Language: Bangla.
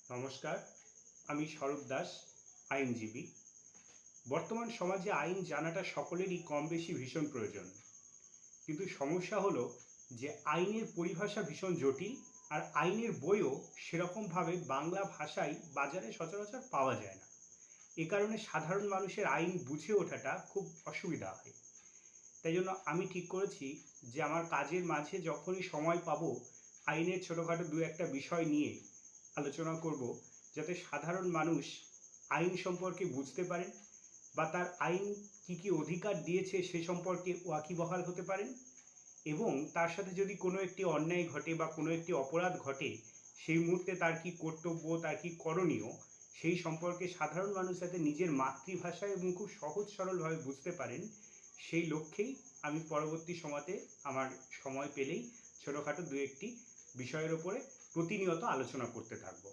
নমস্কার, আমি স্বরূপ দাস, আইনজীবী। বর্তমান সমাজে আইন জানাটা সকলেরই কম বেশি ভীষণ প্রয়োজন। কিন্তু সমস্যা হলো যে আইনের পরিভাষা ভীষণ জটিল, আর আইনের বইও সেরকমভাবে বাংলা ভাষায় বাজারে সচরাচর পাওয়া যায় না। এ কারণে সাধারণ মানুষের আইন বুঝে ওঠাটা খুব অসুবিধা হয়। তাই জন্য আমি ঠিক করেছি যে আমার কাজের মাঝে যখনই সময় পাবো, আইনের ছোটোখাটো দু একটা বিষয় নিয়ে আলোচনা করব, যাতে সাধারণ মানুষ আইন সম্পর্কে বুঝতে পারেন বা তার আইন কী কী অধিকার দিয়েছে সে সম্পর্কে ওয়াকিবহাল হতে পারেন, এবং তার সাথে যদি কোনো একটি অন্যায় ঘটে বা কোনো একটি অপরাধ ঘটে, সেই মুহূর্তে তার কী কর্তব্য, তার কী করণীয়, সেই সম্পর্কে সাধারণ মানুষ যাতে নিজের মাতৃভাষায় এবং খুব সহজ সরলভাবে বুঝতে পারেন, সেই লক্ষ্যেই আমি পরবর্তী সময়তে আমার সময় পেলেই ছোটোখাটো দু একটি বিষয়ের ওপরে প্রতিনিয়ত আলোচনা করতে থাকব।